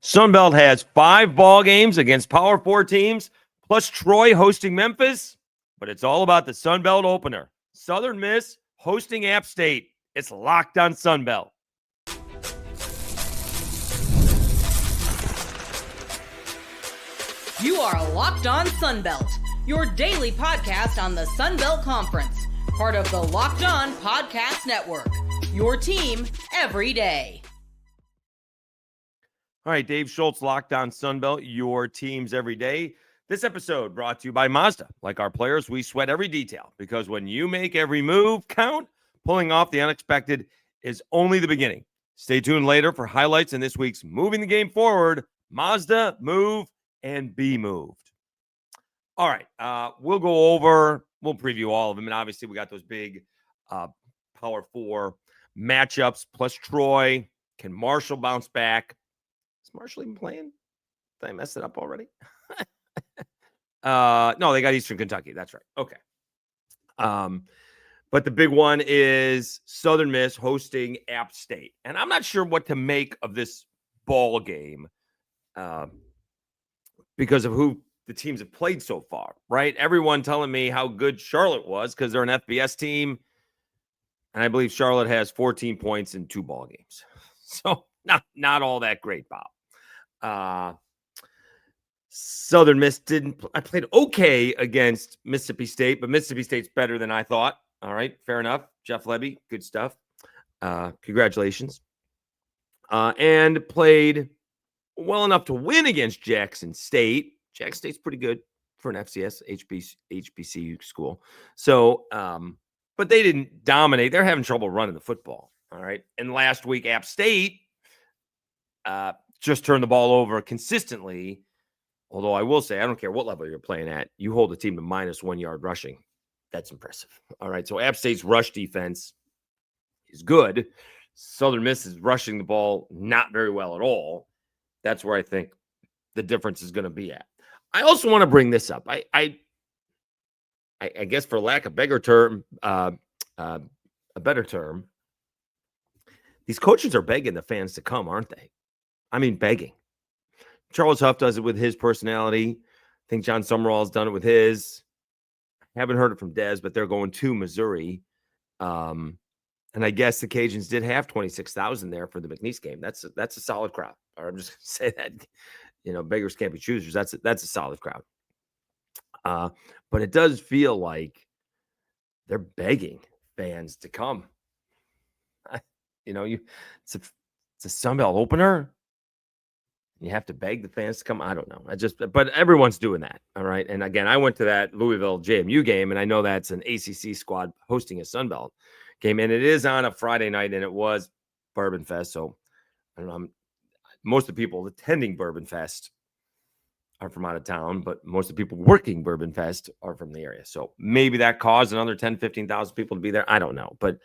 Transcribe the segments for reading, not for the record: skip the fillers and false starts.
Sunbelt has 5 ball games against Power 4 teams, plus Troy hosting Memphis, but it's all about the Sunbelt opener. Southern Miss hosting App State. It's locked on Sunbelt. You are Locked On Sunbelt, your daily podcast on the Sunbelt Conference, part of the Locked On Podcast Network, your team every day. All right, Dave Schultz, Locked On Sunbelt, your teams every day. This episode brought to you by Mazda. Like our players, we sweat every detail because when you make every move count, pulling off the unexpected is only the beginning. Stay tuned later for highlights in this week's Moving the Game Forward, Mazda, Move, and Be Moved. All right, we'll preview all of them. And obviously, we got those big Power 4 matchups, plus Troy. Can Marshall bounce back? Is Marshall even playing? Did I mess it up already? No, they got Eastern Kentucky. That's right. Okay. But the big one is Southern Miss hosting App State. And I'm not sure what to make of this ball game because of who the teams have played so far, right? Everyone telling me how good Charlotte was because they're an FBS team. And I believe Charlotte has 14 points in 2 ball games. So not all that great, Bob. Southern Miss I played okay against Mississippi State, but Mississippi State's better than I thought. All right, fair enough. Jeff Lebby, good stuff. Congratulations. And played well enough to win against Jackson State. Jackson State's pretty good for an FCS HBCU school. So, but they didn't dominate. They're having trouble running the football. All right. And last week, App State just turned the ball over consistently. Although I will say, I don't care what level you're playing at, you hold a team to -1 yard rushing. That's impressive. All right. So App State's rush defense is good. Southern Miss is rushing the ball not very well at all. That's where I think the difference is going to be at. I also want to bring this up. I guess for lack of a better term, these coaches are begging the fans to come, aren't they? I mean, begging. Charles Huff does it with his personality. I think John Summerall's done it with his. Haven't heard it from Dez, but they're going to Missouri. And I guess the Cajuns did have 26,000 there for the McNeese game. That's a solid crowd. Or I'm just going to say that, beggars can't be choosers. That's a solid crowd. But it does feel like they're begging fans to come. It's a Sunbelt opener. You have to beg the fans to come. I don't know. But everyone's doing that. All right. And again, I went to that Louisville JMU game, and I know that's an ACC squad hosting a Sunbelt game, and it is on a Friday night, and it was Bourbon Fest. So I don't know. Most of the people attending Bourbon Fest are from out of town, but most of the people working Bourbon Fest are from the area. So maybe that caused another 10, 15,000 people to be there. I don't know. But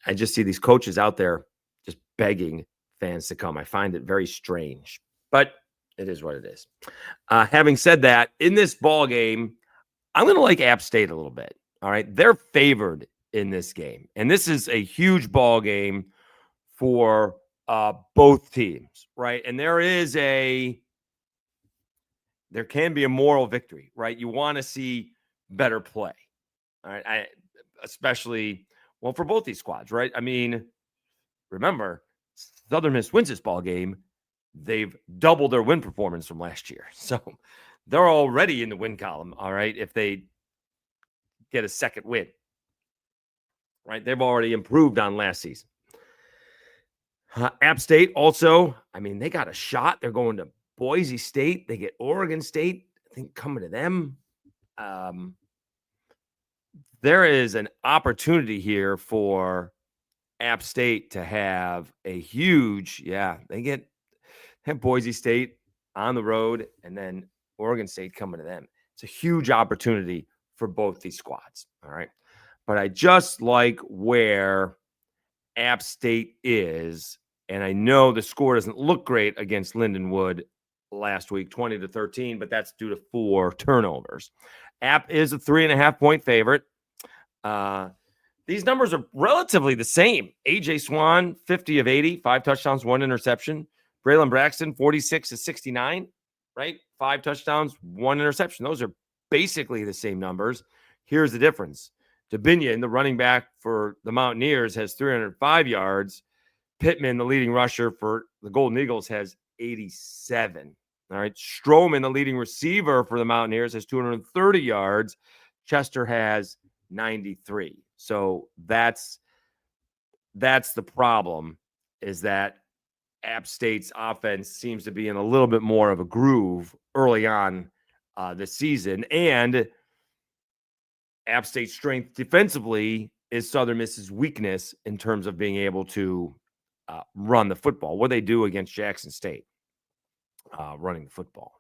I just see these coaches out there just begging fans to come. I find it very strange. But it is what it is. Having said that, in this ball game, I'm going to like App State a little bit. All right. They're favored in this game. And this is a huge ball game for both teams. Right. And there can be a moral victory. Right. You want to see better play. All right. Especially, for both these squads. Right. I mean, remember, Southern Miss wins this ball game. They've doubled their win performance from last year. So they're already in the win column, all right, if they get a second win. Right? They've already improved on last season. App State also, they got a shot. They're going to Boise State. They get Oregon State, I think, coming to them. There is an opportunity here for App State to have a huge, they have Boise State on the road and then Oregon State coming to them. It's a huge opportunity for both these squads. All right. But I just like where App State is. And I know the score doesn't look great against Lindenwood last week, 20-13, but that's due to 4 turnovers. App is a 3.5-point favorite. These numbers are relatively the same. AJ Swan, 50 of 80, 5 touchdowns, 1 interception. Braylon Braxton, 46-69, right? 5 touchdowns, 1 interception. Those are basically the same numbers. Here's the difference. Dubinion, the running back for the Mountaineers, has 305 yards. Pittman, the leading rusher for the Golden Eagles, has 87. All right. Stroman, the leading receiver for the Mountaineers, has 230 yards. Chester has 93. So that's the problem, is that App State's offense seems to be in a little bit more of a groove early on this season. And App State's strength defensively is Southern Miss's weakness in terms of being able to run the football. What they do against Jackson State, running the football.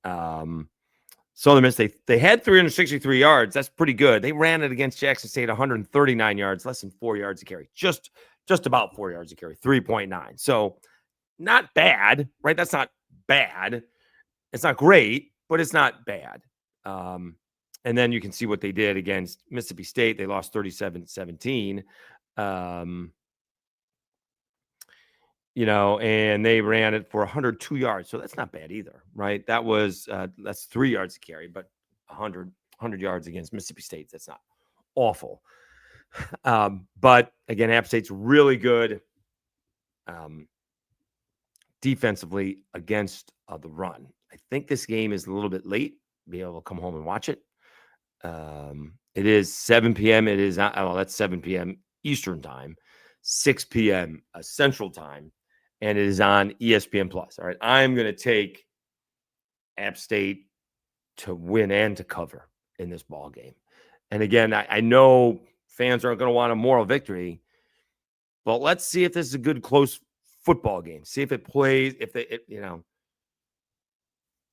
Southern Miss, they had 363 yards. That's pretty good. They ran it against Jackson State, 139 yards, less than 4 yards a carry. Just about 4 yards a carry, 3.9. So not bad, right? That's not bad. It's not great, but it's not bad. And then you can see what they did against Mississippi State. They lost 37-17. And they ran it for 102 yards. So that's not bad either, right? That's 3 yards to carry, but 100 yards against Mississippi State. That's not awful. But again, App State's really good defensively against the run. I think this game is a little bit late. Be able to come home and watch it. It is 7 p.m. It is, that's 7 p.m. Eastern time, 6 p.m. Central time. And it is on ESPN Plus. All right. I'm going to take App State to win and to cover in this ball game. And again, I know fans aren't going to want a moral victory, but let's see if this is a good, close football game. See if it plays,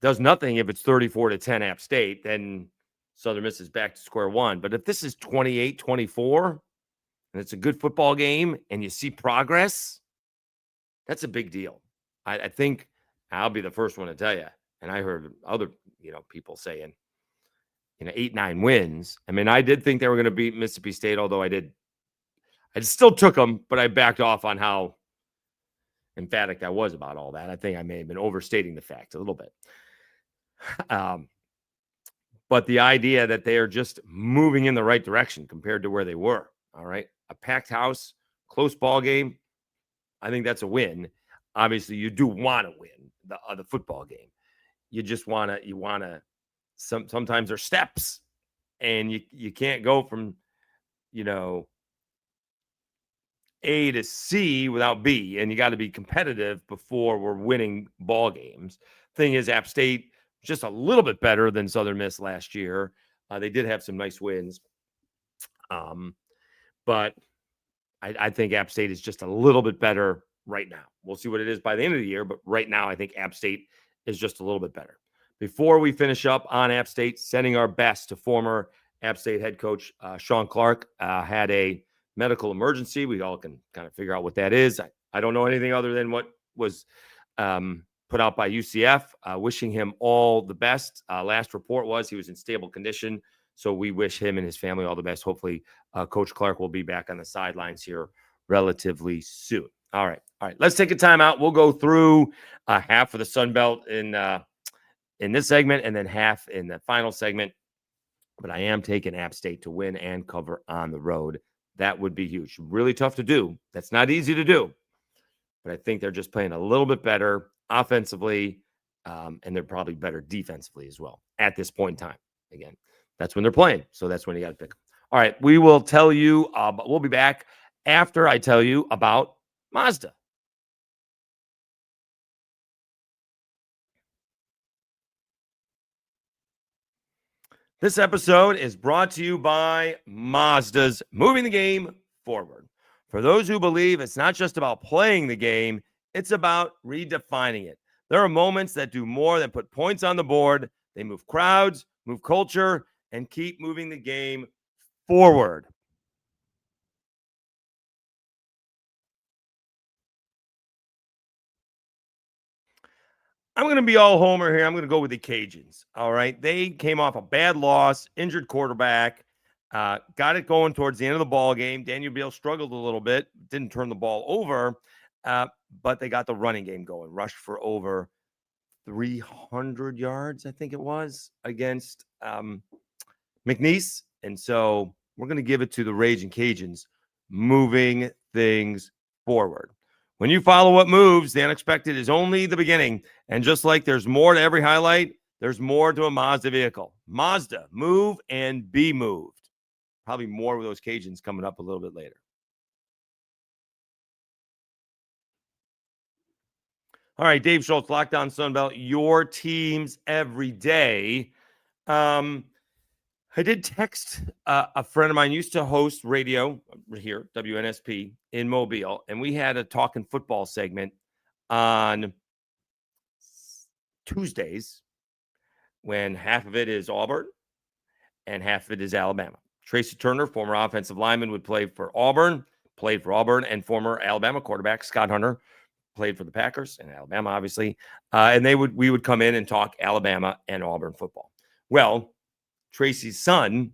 does nothing. If it's 34-10 App State, then Southern Miss is back to square one. But if this is 28-24 and it's a good football game and you see progress, that's a big deal. I think I'll be the first one to tell you. And I heard other, people saying, 8-9 wins. I mean, I did think they were going to beat Mississippi State, although I still took them, but I backed off on how emphatic I was about all that. I think I may have been overstating the fact a little bit. But the idea that they are just moving in the right direction compared to where they were. All right. A packed house, close ball game. I think that's a win. Obviously, you do want to win the football game. You just want to, sometimes there's steps, and you can't go from, A to C without B, and you got to be competitive before we're winning ball games. Thing is, App State just a little bit better than Southern Miss last year. They did have some nice wins. But I think App State is just a little bit better right now. We'll see what it is by the end of the year, but right now I think App State is just a little bit better. Before we finish up on App State, sending our best to former App State head coach Sean Clark. Had a medical emergency. We all can kind of figure out what that is. I don't know anything other than what was put out by UCF. Wishing him all the best. Last report was he was in stable condition. So we wish him and his family all the best. Hopefully, Coach Clark will be back on the sidelines here relatively soon. All right. Let's take a timeout. We'll go through half of the Sun Belt in this segment and then half in the final segment. But I am taking App State to win and cover on the road. That would be huge. Really tough to do. That's not easy to do. But I think they're just playing a little bit better offensively, and they're probably better defensively as well at this point in time. Again, that's when they're playing. So that's when you got to pick them. All right. We will tell you, we'll be back after I tell you about Mazda. This episode is brought to you by Mazda's moving the game forward. For those who believe it's not just about playing the game, it's about redefining it. There are moments that do more than put points on the board. They move crowds, move culture, and keep moving the game forward. I'm going to be all homer here. I'm going to go with the Cajuns. All right. They came off a bad loss, injured quarterback, got it going towards the end of the ball game. Daniel Beal struggled a little bit, didn't turn the ball over. but they got the running game going. Rushed for over 300 yards, I think it was, against McNeese. And so we're going to give it to the Ragin Cajuns, moving things forward. When you follow what moves, the unexpected is only the beginning. And just like there's more to every highlight, there's more to a Mazda vehicle. Mazda, move and be moved. Probably more with those Cajuns coming up a little bit later. All right, Dave Schultz, Locked On Sunbelt, your teams every day. I did text a friend of mine, used to host radio here, WNSP, in Mobile, and we had a talking football segment on Tuesdays when half of it is Auburn and half of it is Alabama. Tracy Turner, former offensive lineman, would play for Auburn, played for Auburn, and former Alabama quarterback Scott Hunter played for the Packers and Alabama, obviously. And we would come in and talk Alabama and Auburn football. Well, Tracy's son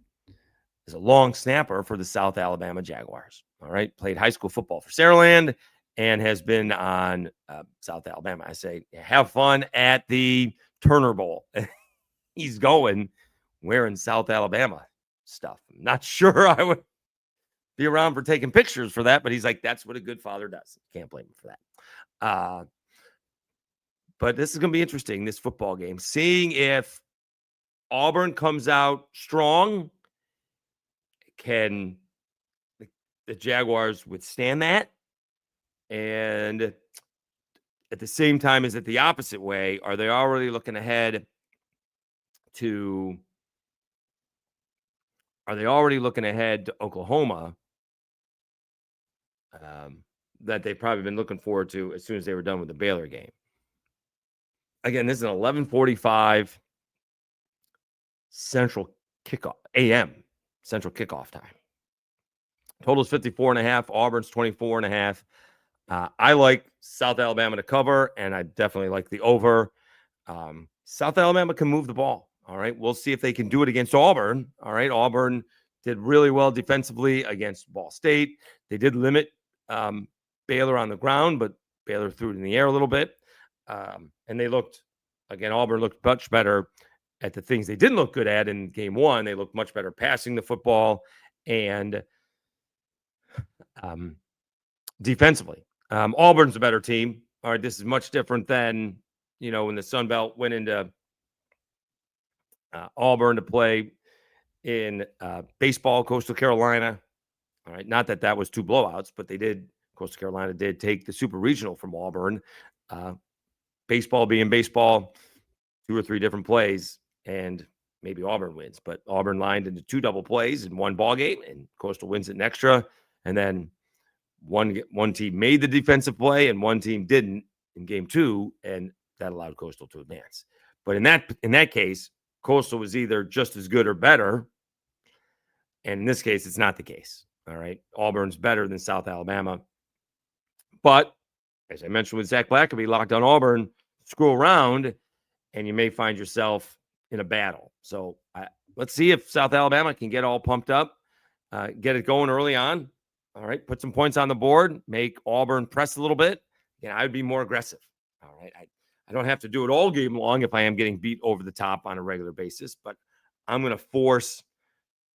is a long snapper for the South Alabama Jaguars. All right. Played high school football for Saraland and has been on South Alabama. I say, have fun at the Turner Bowl. He's going wearing South Alabama stuff. I'm not sure I would be around for taking pictures for that, but he's like, that's what a good father does. Can't blame him for that. But this is going to be interesting, this football game, seeing if Auburn comes out strong. Can the Jaguars withstand that? And at the same time, is it the opposite way? Are they already looking ahead to Oklahoma that they've probably been looking forward to as soon as they were done with the Baylor game? Again, this is an 11:45 Central kickoff, AM Central kickoff time. Total's 54.5. Auburn's 24.5. I like South Alabama to cover, and I definitely like the over. South Alabama can move the ball. All right. We'll see if they can do it against Auburn. All right. Auburn did really well defensively against Ball State. They did limit Baylor on the ground, but Baylor threw it in the air a little bit. And they looked, again, Auburn looked much better at the things they didn't look good at in game one. They looked much better passing the football and defensively. Auburn's a better team. All right, this is much different than, when the Sun Belt went into Auburn to play in baseball, Coastal Carolina. All right, not that was two blowouts, but Coastal Carolina did take the Super Regional from Auburn. Baseball being baseball, 2 or 3 different plays, and maybe Auburn wins. But Auburn lined into 2 double plays in one ball game, and Coastal wins it in extra. And then one team made the defensive play, and one team didn't in game 2, and that allowed Coastal to advance. But in that case, Coastal was either just as good or better, and in this case, it's not the case. All right, Auburn's better than South Alabama, but as I mentioned with Zach Blackaby, Locked On Auburn, screw around, and you may find yourself in a battle. So let's see if South Alabama can get all pumped up, get it going early on. All right, put some points on the board, make Auburn press a little bit. I would be more aggressive. All right, I don't have to do it all game long if I am getting beat over the top on a regular basis, but I'm going to force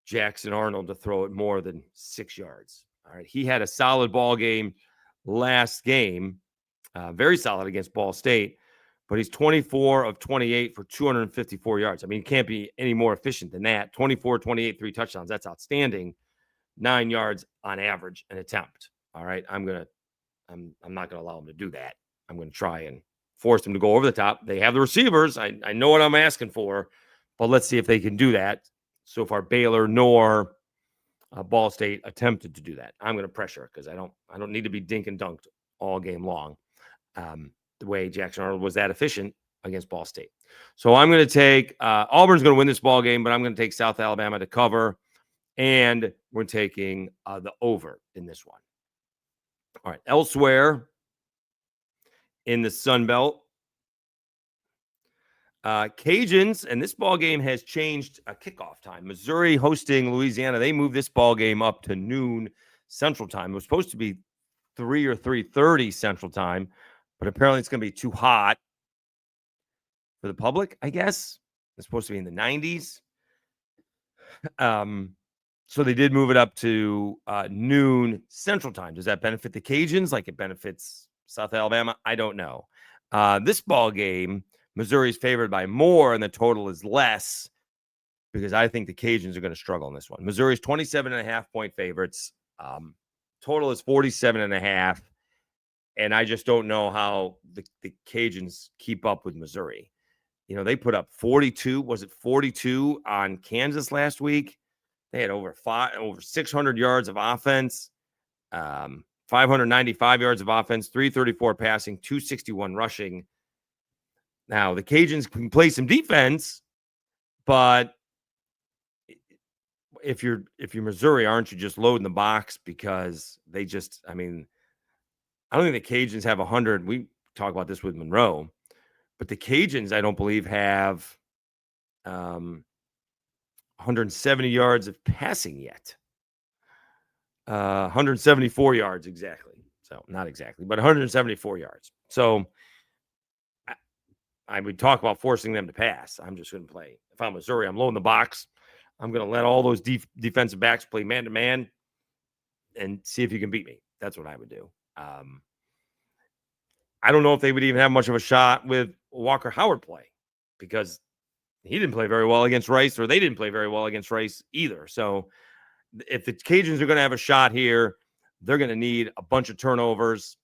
Jackson Arnold to throw it more than 6 yards. All right, he had a solid ball game last game, very solid against Ball State, but he's 24 of 28 for 254 yards. I mean, he can't be any more efficient than that. 24, 28, 3 touchdowns. That's outstanding. 9 yards on average an attempt. All right, I'm not going to allow him to do that. I'm going to try and force him to go over the top. They have the receivers. I know what I'm asking for, but let's see if they can do that. So far, Baylor nor Ball State attempted to do that. I'm going to pressure because I don't need to be dink and dunked all game long. The way Jackson Arnold was that efficient against Ball State. So I'm going to take Auburn's going to win this ball game, but I'm going to take South Alabama to cover, and we're taking the over in this one. All right, elsewhere in the Sun Belt, Cajuns, and this ball game has changed a kickoff time. Missouri hosting Louisiana. They moved this ball game up to noon Central Time. It was supposed to be 3 or 3:30 Central Time, but apparently it's going to be too hot for the public, I guess. It's supposed to be in the 90s. So they did move it up to noon Central Time. Does that benefit the Cajuns like it benefits South Alabama? I don't know. This ball game, Missouri's favored by more, and the total is less because I think the Cajuns are going to struggle in this one. Missouri's 27.5-point favorites. Total is 47.5, and I just don't know how the Cajuns keep up with Missouri. They put up 42. Was it 42 on Kansas last week? They had over 600 yards of offense, 595 yards of offense, 334 passing, 261 rushing. Now, the Cajuns can play some defense, but if you're Missouri, aren't you just loading the box because they just, I don't think the Cajuns have 100. We talk about this with Monroe, but the Cajuns, I don't believe, have 170 yards of passing yet. 174 yards exactly. So not exactly, but 174 yards. So I would talk about forcing them to pass. I'm just going to play. If I'm Missouri, I'm loading the box. I'm going to let all those defensive backs play man-to-man and see if you can beat me. That's what I would do. I don't know if they would even have much of a shot with Walker Howard play because he didn't play very well against Rice, or they didn't play very well against Rice either. So if the Cajuns are going to have a shot here, they're going to need a bunch of turnovers,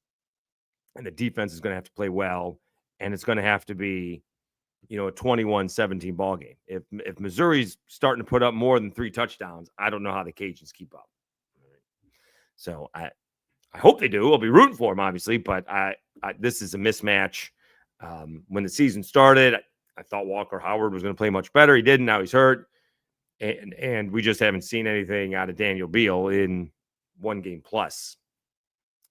and the defense is going to have to play well, and it's going to have to be, a 21-17 ball game. If Missouri's starting to put up more than 3 touchdowns, I don't know how the Cajuns keep up. So I hope they do. I'll be rooting for them, obviously, but this is a mismatch. When the season started, I thought Walker Howard was going to play much better. He didn't. Now he's hurt. And we just haven't seen anything out of Daniel Beal in 1 game plus.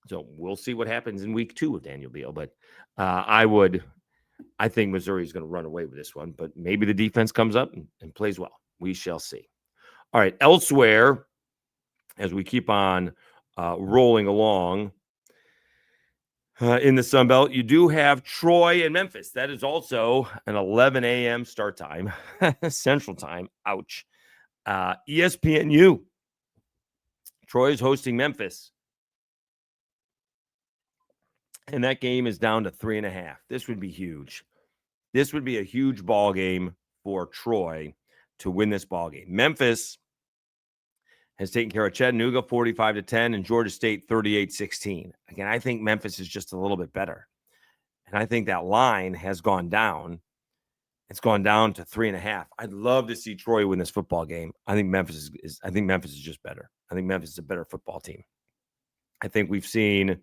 So we'll see what happens in week 2 with Daniel Beal. But I think Missouri is going to run away with this one. But maybe the defense comes up and plays well. We shall see. All right. Elsewhere, as we keep on rolling along, in the Sun Belt, you do have Troy and Memphis. That is also an 11 a.m. start time, Central Time. Ouch. ESPNU. Troy is hosting Memphis. And that game is down to 3.5. This would be huge. This would be a huge ball game for Troy to win this ball game. Memphis has taken care of Chattanooga 45-10 and Georgia State 38-16. Again, I think Memphis is just a little bit better. And I think that line has gone down. It's gone down to 3.5. I'd love to see Troy win this football game. I think Memphis is just better. I think Memphis is a better football team. I think we've seen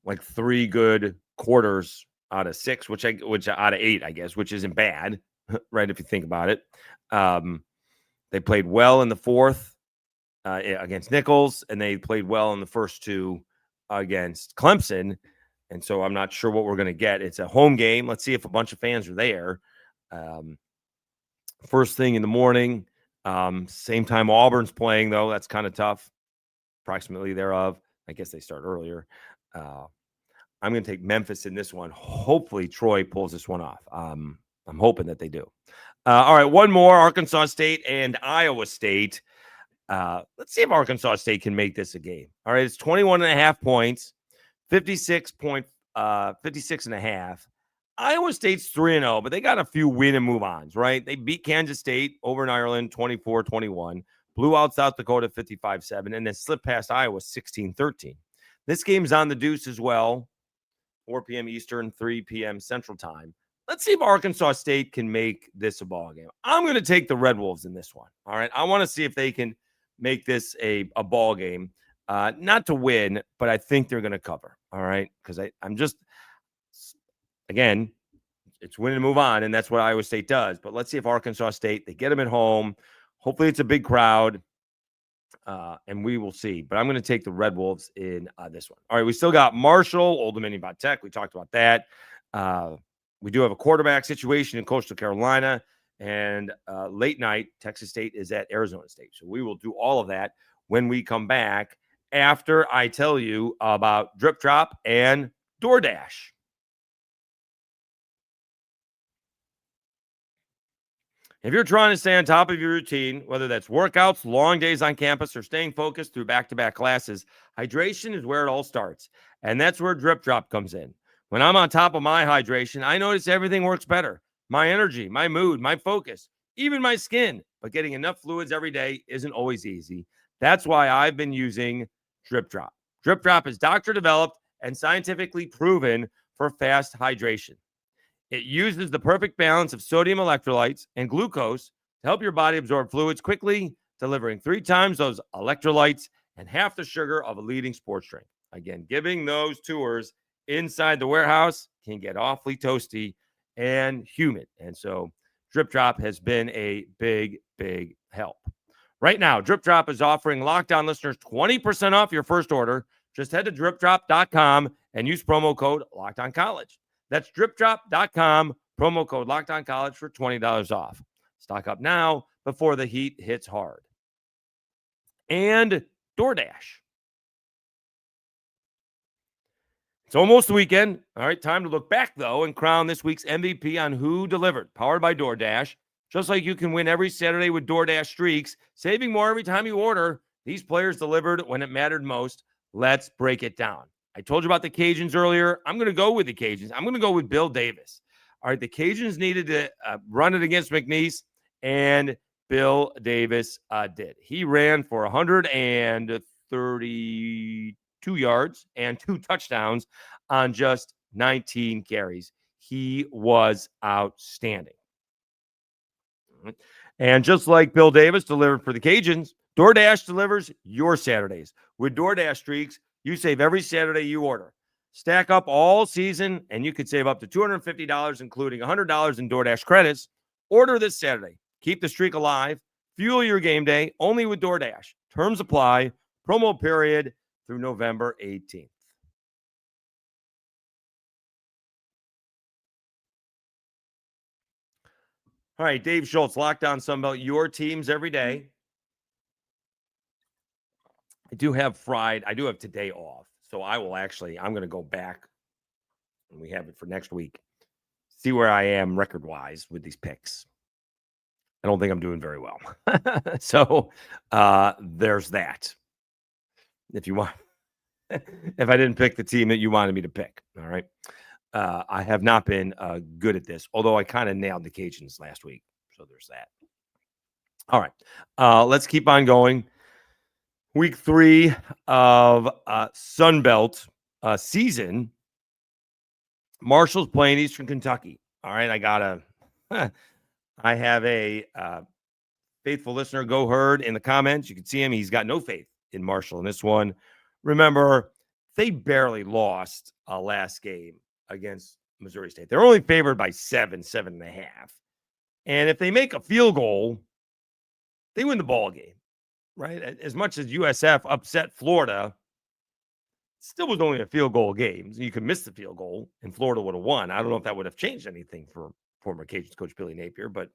like 3 good quarters out of 6, which out of 8, I guess, which isn't bad, right? If you think about it. They played well in the 4th. Against Nichols, and they played well in the first 2 against Clemson. And so I'm not sure what we're going to get. It's a home game. Let's see if a bunch of fans are there. First thing in the morning, same time Auburn's playing, though. That's kind of tough. Approximately thereof. I guess they start earlier. I'm going to take Memphis in this one. Hopefully Troy pulls this one off. I'm hoping that they do. All right, one more, Arkansas State and Iowa State. Let's see if Arkansas State can make this a game. All right, it's 21.5 points, 56.5. Iowa State's 3-0, but they got a few win and move ons, right? They beat Kansas State over in Ireland 24-21, blew out South Dakota 55-7, and then slipped past Iowa 16-13. This game's on the deuce as well, 4 p.m. Eastern, 3 p.m. Central Time. Let's see if Arkansas State can make this a ball game. I'm going to take the Red Wolves in this one. All right, I want to see if they can make this a ball game. Not to win, but I think they're going to cover. All right, because I'm just, again, it's win and move on, and that's what Iowa State does. But let's see if Arkansas State, they get them at home. Hopefully it's a big crowd, and we will see. But I'm going to take the Red Wolves in this one. All right, we still got Marshall, Old Dominion Tech. We talked about that. We do have a quarterback situation in Coastal Carolina, and late night, Texas State is at Arizona State. So we will do all of that when we come back after I tell you about DripDrop and DoorDash. If you're trying to stay on top of your routine, whether that's workouts, long days on campus, or staying focused through back-to-back classes, hydration is where it all starts. And that's where DripDrop comes in. When I'm on top of my hydration, I notice everything works better. My energy, my mood, my focus, even my skin. But getting enough fluids every day isn't always easy. That's why I've been using DripDrop. DripDrop is doctor-developed and scientifically proven for fast hydration. It uses the perfect balance of sodium electrolytes and glucose to help your body absorb fluids quickly, delivering 3 times those electrolytes and half the sugar of a leading sports drink. Again, giving those tours inside the warehouse can get awfully toasty and humid. And so DripDrop has been a big, big help. Right now, DripDrop is offering Locked On listeners 20% off your first order. Just head to DripDrop.com and use promo code LockedOnCollege. That's DripDrop.com, promo code LockedOnCollege for $20 off. Stock up now before the heat hits hard. And DoorDash. It's almost the weekend. All right, time to look back, though, and crown this week's MVP on Who Delivered, powered by DoorDash. Just like you can win every Saturday with DoorDash Streaks, saving more every time you order, these players delivered when it mattered most. Let's break it down. I told you about the Cajuns earlier. I'm going to go with the Cajuns. I'm going to go with Bill Davis. All right, the Cajuns needed to run it against McNeese, and Bill Davis did. He ran for 132 yards and 2 touchdowns on just 19 carries. He was outstanding. And just like Bill Davis delivered for the Cajuns, DoorDash delivers your Saturdays. With DoorDash Streaks, you save every Saturday you order. Stack up all season, and you could save up to $250, including $100 in DoorDash credits. Order this Saturday. Keep the streak alive. Fuel your game day only with DoorDash. Terms apply. Promo period through November 18th. All right, Dave Schultz, Locked On Sunbelt, your teams every day. I do have today off. So I'm going to go back, and we have it for next week, see where I am record-wise with these picks. I don't think I'm doing very well. So there's that. If you want, if I didn't pick the team that you wanted me to pick, all right. I have not been good at this, although I kind of nailed the Cajuns last week. So there's that. All right. Let's keep on going. Week 3 of Sunbelt season. Marshall's playing Eastern Kentucky. All right, I have a faithful listener, Go Herd, in the comments. You can see him. He's got no faith in Marshall in this one. Remember, they barely lost last game against Missouri State. They're only favored by 7.5. And if they make a field goal, they win the ball game. Right? As much as USF upset Florida, it still was only a field goal game. So you could miss the field goal and Florida would have won. I don't know if that would have changed anything for former Cajuns coach Billy Napier, but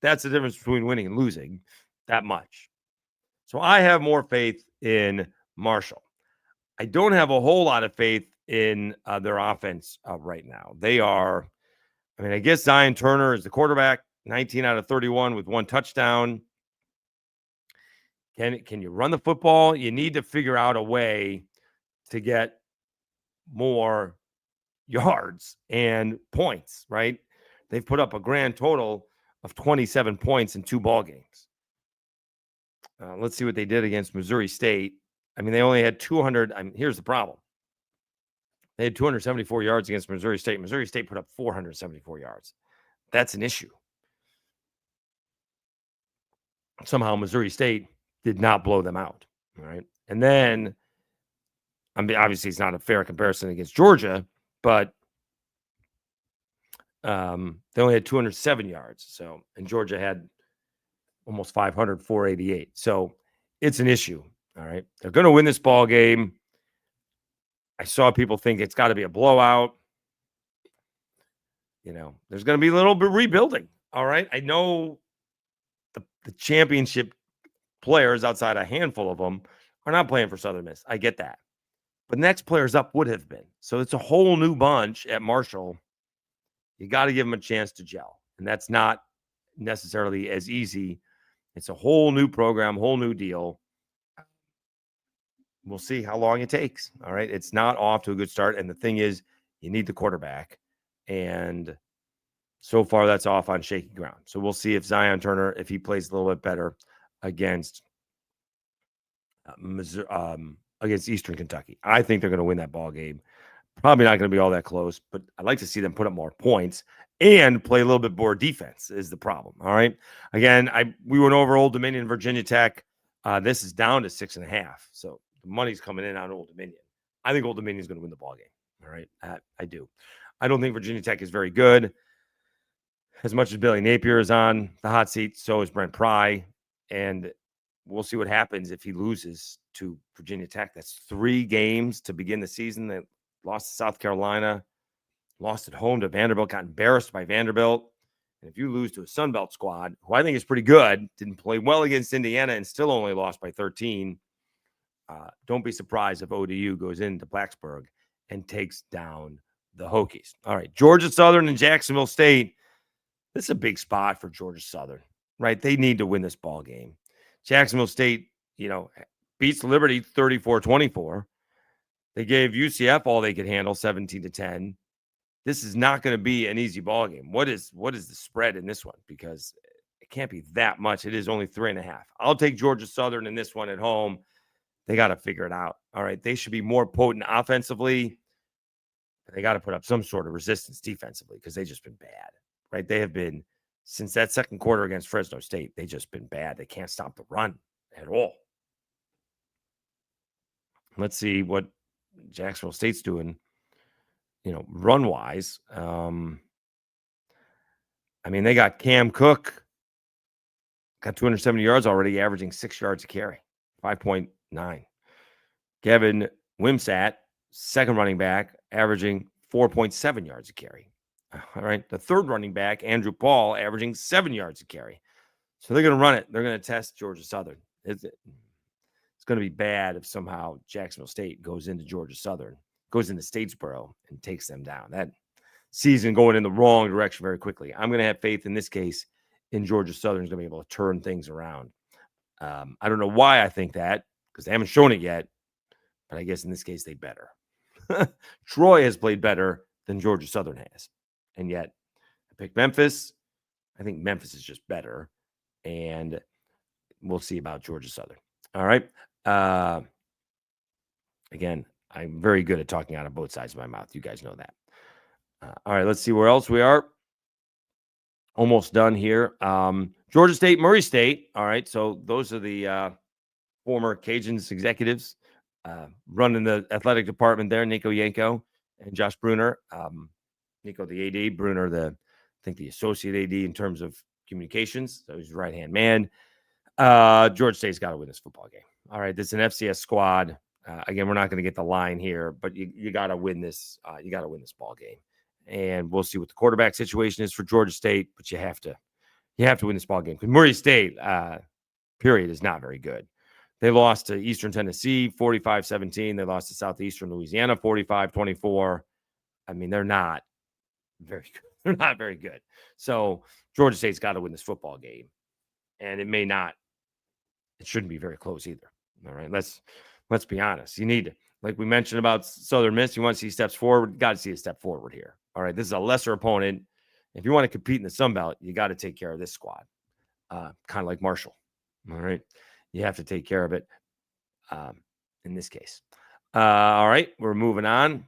that's the difference between winning and losing, that much. So I have more faith in Marshall. I don't have a whole lot of faith in their offense right now. I guess Zion Turner is the quarterback, 19 out of 31 with 1 touchdown. Can you run the football? You need to figure out a way to get more yards and points, right? They've put up a grand total of 27 points in 2 ball games. Let's see what they did against Missouri State. They only had 200. Here's the problem. They had 274 yards against Missouri State. Missouri State put up 474 yards. That's an issue. Somehow Missouri State did not blow them out. All right. And then, obviously it's not a fair comparison against Georgia, but they only had 207 yards. So, and Georgia had almost 500, 488. So it's an issue. All right. They're going to win this ball game. I saw people think it's got to be a blowout. There's going to be a little bit rebuilding. All right. I know the championship players, outside a handful of them, are not playing for Southern Miss. I get that. But next players up would have been. So it's a whole new bunch at Marshall. You got to give them a chance to gel. And that's not necessarily as easy. It's a whole new program, whole new deal. We'll see how long it takes. All right. It's not off to a good start. And the thing is, you need the quarterback. And so far, that's off on shaky ground. So we'll see if Zion Turner, if he plays a little bit better against against Eastern Kentucky. I think they're going to win that ball game. Probably not going to be all that close, but I'd like to see them put up more points and play a little bit more defense is the problem. All right. Again, we went over Old Dominion, Virginia Tech. This is down to 6.5. So the money's coming in on Old Dominion. I think Old Dominion is going to win the ball game. All right. I do. I don't think Virginia Tech is very good. As much as Billy Napier is on the hot seat, so is Brent Pry. And we'll see what happens if he loses to Virginia Tech. That's 3 games to begin the season. They lost to South Carolina, lost at home to Vanderbilt, got embarrassed by Vanderbilt. And if you lose to a Sun Belt squad, who I think is pretty good, didn't play well against Indiana and still only lost by 13, don't be surprised if ODU goes into Blacksburg and takes down the Hokies. All right, Georgia Southern and Jacksonville State. This is a big spot for Georgia Southern, right? They need to win this ball game. Jacksonville State, beats Liberty 34-24. They gave UCF all they could handle, 17-10. This is not going to be an easy ball game. What is the spread in this one? Because it can't be that much. It is only 3.5. I'll take Georgia Southern in this one at home. They got to figure it out. All right. They should be more potent offensively. They got to put up some sort of resistance defensively because they've just been bad, right? They have been, since that second quarter against Fresno State, they've just been bad. They can't stop the run at all. Let's see what Jacksonville State's doing, run-wise. They got Cam Cook, got 270 yards already, averaging 6 yards a carry, 5.9. Kevin Wimsatt, second running back, averaging 4.7 yards a carry. All right. The third running back, Andrew Paul, averaging 7 yards a carry. So they're going to run it. They're going to test Georgia Southern. It's going to be bad if somehow Jacksonville State goes into Georgia Southern, goes into Statesboro and takes them down. That season going in the wrong direction very quickly. I'm going to have faith in this case in Georgia Southern is going to be able to turn things around. I don't know why I think that because they haven't shown it yet, but I guess in this case they better. Troy has played better than Georgia Southern has. And yet I picked Memphis. I think Memphis is just better. And we'll see about Georgia Southern. All right. Again, I'm very good at talking out of both sides of my mouth. You guys know that. All right, let's see where else we are. Almost done here. Georgia State, Murray State. All right, so those are the former Cajuns executives running the athletic department there, Nico Yanko and Josh Bruner. Nico, the AD, Bruner, the associate AD in terms of communications. So he's right-hand man. Georgia State's got to win this football game. All right, this is an FCS squad. Again, we're not going to get the line here, but you got to win this. You got to win this ball game, and we'll see what the quarterback situation is for Georgia State. But you have to win this ball game because Murray State, period, is not very good. They lost to Eastern Tennessee 45-17. They lost to Southeastern Louisiana 45-24. They're not very good. They're not very good. So Georgia State's got to win this football game, and it shouldn't be very close either. All right, let's be honest. You need, like we mentioned about Southern Miss, you want to see steps forward. Got to see a step forward here. All right, this is a lesser opponent. If you want to compete in the Sun Belt, you got to take care of this squad, kind of like Marshall. All right, you have to take care of it in this case. All right, we're moving on.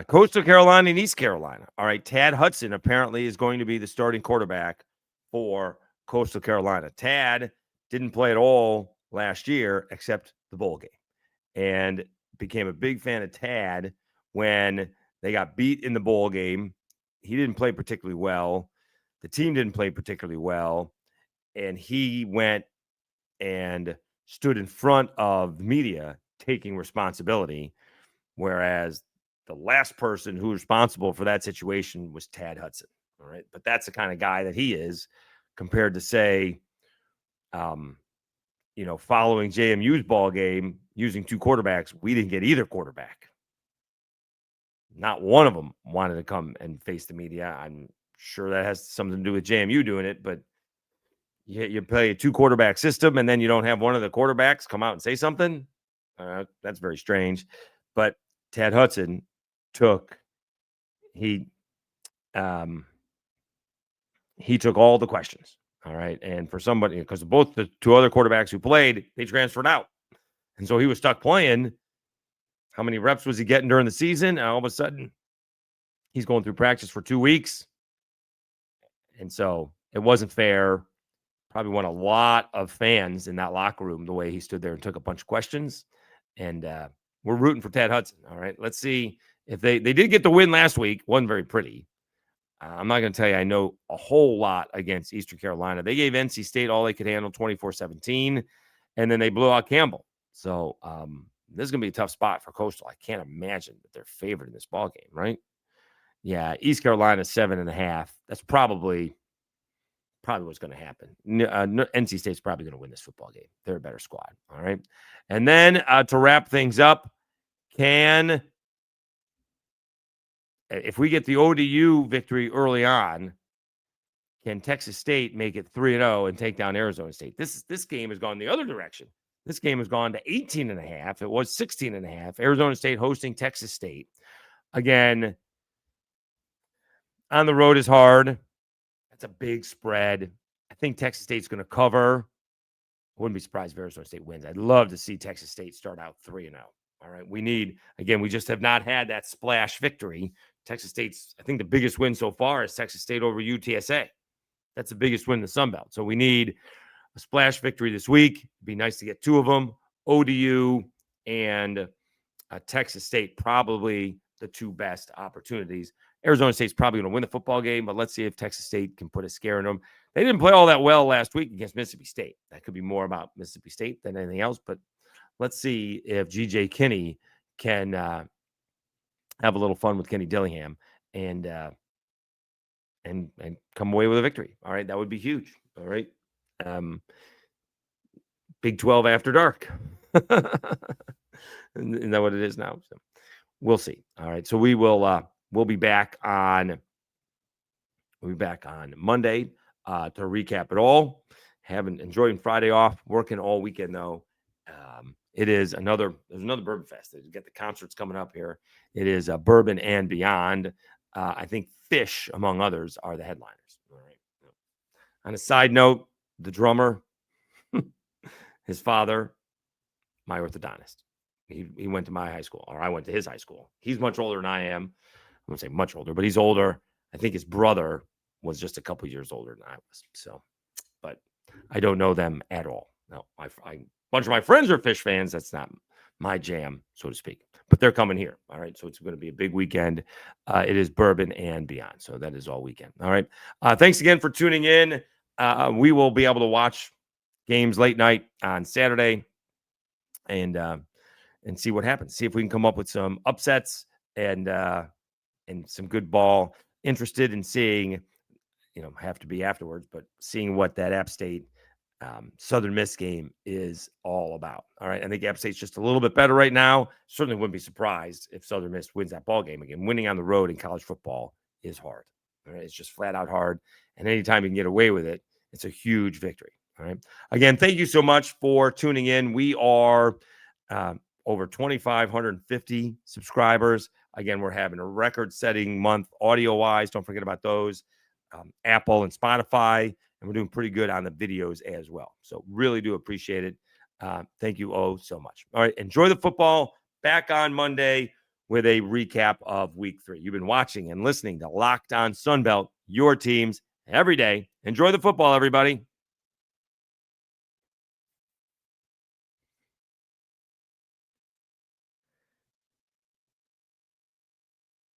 Coastal Carolina and East Carolina. All right, Tad Hudson apparently is going to be the starting quarterback for Coastal Carolina. Tad didn't play at all last year except the bowl game and became a big fan of Tad when they got beat in the bowl game. He didn't play particularly well. The team didn't play particularly well. And he went and stood in front of the media taking responsibility, whereas the last person who was responsible for that situation was Tad Hudson. All right. But that's the kind of guy that he is compared to, say, following JMU's ball game using 2 quarterbacks, we didn't get either quarterback. Not one of them wanted to come and face the media. I'm sure that has something to do with JMU doing it, but you play a 2 quarterback system and then you don't have one of the quarterbacks come out and say something. That's very strange. But Tad Hudson took all the questions. All right. And for somebody, because both the 2 other quarterbacks who played, they transferred out. And so he was stuck playing. How many reps was he getting during the season? And all of a sudden, he's going through practice for 2 weeks. And so it wasn't fair. Probably won a lot of fans in that locker room the way he stood there and took a bunch of questions. And we're rooting for Tad Hudson. All right. Let's see if they did get the win last week. Wasn't very pretty. I'm not going to tell you I know a whole lot against Eastern Carolina. They gave NC State all they could handle, 24-17, and then they blew out Campbell. So this is going to be a tough spot for Coastal. I can't imagine that they're favored in this ball game, right? Yeah, East Carolina 7.5. That's probably what's going to happen. NC State's probably going to win this football game. They're a better squad, all right? And then to wrap things up, if we get the ODU victory early on, can Texas State make it 3-0 and take down Arizona State? This game has gone the other direction. This game has gone to 18.5. It was 16.5. Arizona State hosting Texas State. Again, on the road is hard. That's a big spread. I think Texas State's going to cover. I wouldn't be surprised if Arizona State wins. I'd love to see Texas State start out 3-0. All right. We just have not had that splash victory. Texas State's, I think the biggest win so far is Texas State over UTSA. That's the biggest win in the Sun Belt. So we need a splash victory this week. It'd be nice to get 2 of them. ODU and Texas State, probably the 2 best opportunities. Arizona State's probably going to win the football game, but let's see if Texas State can put a scare in them. They didn't play all that well last week against Mississippi State. That could be more about Mississippi State than anything else, but let's see if G.J. Kinney can have a little fun with Kenny Dillingham and come away with a victory. All right, that would be huge. All right, Big 12 after dark. Isn't that what it is now? So we'll see. All right, so we'll be back on Monday to recap it all. Enjoying Friday off, working all weekend though. There's another Bourbon Fest. We've got the concerts coming up here. It is Bourbon and Beyond. I think Fish, among others, are the headliners. All right. On a side note, the drummer, his father, my orthodontist. He went to my high school, or I went to his high school. He's much older than I am. I wouldn't say much older, but he's older. I think his brother was just a couple years older than I was. So, but I don't know them at all. No, a bunch of my friends are Fish fans. That's not my jam, so to speak. But they're coming here. All right. So it's going to be a big weekend. It is Bourbon and Beyond. So that is all weekend. All right. Thanks again for tuning in. We will be able to watch games late night on Saturday and see what happens. See if we can come up with some upsets and some good ball. Interested in seeing, have to be afterwards, but seeing what that App State Southern Miss game is all about. All right. I think App State's just a little bit better right now. Certainly wouldn't be surprised if Southern Miss wins that ball game again. Winning on the road in college football is hard. All right. It's just flat out hard. And anytime you can get away with it, it's a huge victory. All right. Again, thank you so much for tuning in. We are over 2,550 subscribers. Again, we're having a record-setting month audio-wise. Don't forget about those. Apple and Spotify. And we're doing pretty good on the videos as well. So really do appreciate it. Thank you so much. All right. Enjoy the football. Back on Monday with a recap of week 3. You've been watching and listening to Locked On Sunbelt, your teams every day. Enjoy the football, everybody.